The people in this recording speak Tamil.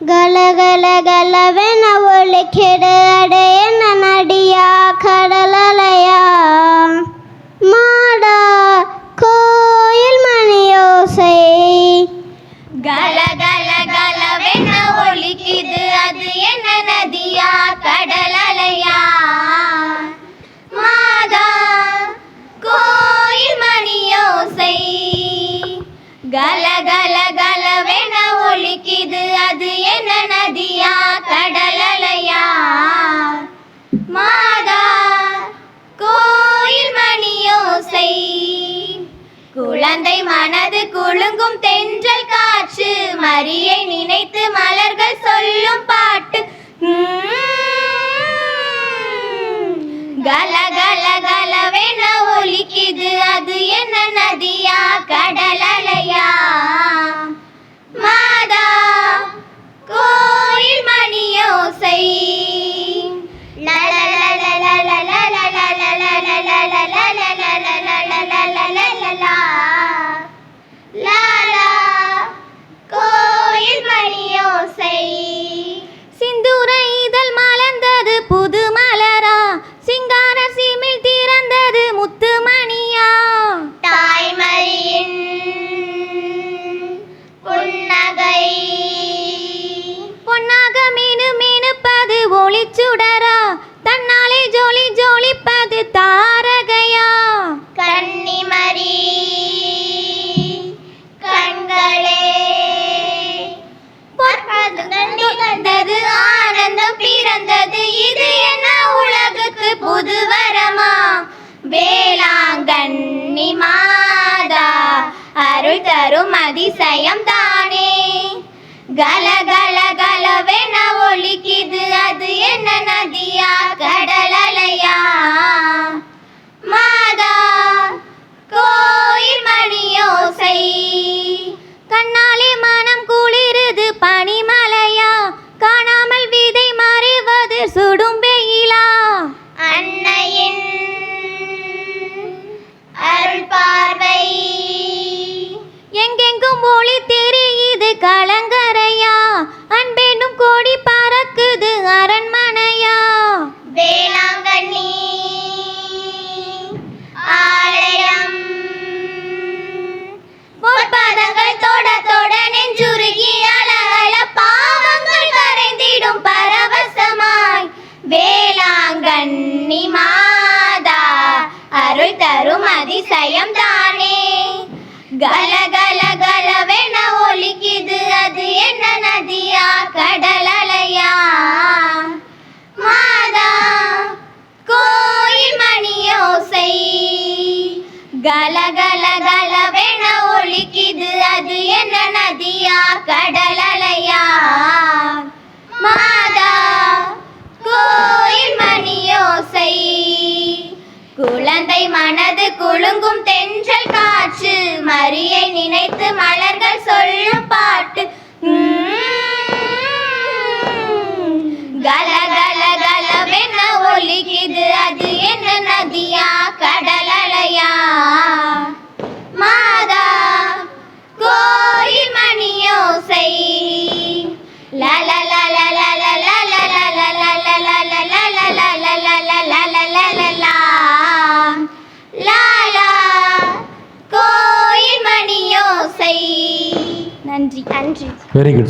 ಗಲಗಲ ಗಲವೆನ ಒಳಿಕೆಡೆ ಅಡೆಯನ ನಡಿಯ கடலலைய மாட கோயில் மணியோசை கலகல கலவென ஒலிக்குது அது என்ன நதியா கடலலையா மாதா கோயில் மணியோசை கலகல கலவென ஒலிக்குது அது என்ன நதியா கடலலையா மாதா கோயில் மணியோசை குழந்தை மனது குலுங்கும் தென்றல் காற்று மரியை நினைத்து மலர்கள் சொல்லும் பாட்டு கல கல கலவென ஒலிக்குது அது என்ன நதியா கடலலையா மாதா கோயில் மணியோசை கோயில் மணியோசை சிந்தூர இதழ் மலர்ந்தது புது மலரா சிங்கார சீமில் திறந்தது முத்து மணியா தாய்மரியின் புன்னகை பொன்னாக மீனு மீனுப்பது ஒளிச்சுடரா தன்னாலே ஜோலி ஜோலிப்பது தாரகையா கன்னிமரி கண்களே பொற்பது ஆனந்தம் பிறந்தது இது என்ன உலகுக்கு புது வரமா வேளாங்கண்ணி மாதா அருள் தரும் அதிசயம் தானே கல கல கலவென ஒலிக்குது அது என்ன நதியா கடலலையா மாதா கோயில் மணியோசை கண்ணாலே மனம் குளிருது பனிமலையா காணாமல் விதை மறைவது சுடும் வெயிலா அன்னையின் அருள் பார்வை எங்கெங்கும் ஒளி தெரியுது கலங்கரையா அன்பெனும் கோடி பறக்குது அரண்மனையா வேளாங்கண்ணி ஆலயம் பொற்பதங்கள் தொட தொட நெஞ்சுருகி அலஅல பாவங்கள் கரைந்திடும் பரவசமாய் வேளாங்கண்ணி மாதா அருள் தரும் அதிசயம் தானே கல கல கலவென ஒலிக்குது அது என்ன நதியா கடலலையா மாதா கோயில் மணியோசை கல கல கலவென ஒலிக்குது அது என்ன நதியா கடலலையா மாதா கோயில் மணியோசை குழந்தை மனது குலுங்கும் தென்றல் காற்று மரியை நினைத்து மலர்கள் சொல்லும் பாட்டு கல கல கலவென ஒலிக்குது அது என்ன நதியா கடலலையா மாதா கோயில் மணியோசை லல லல லல லல லல லல லல லாலா கோயில் மணியோசை. நன்றி. Very good.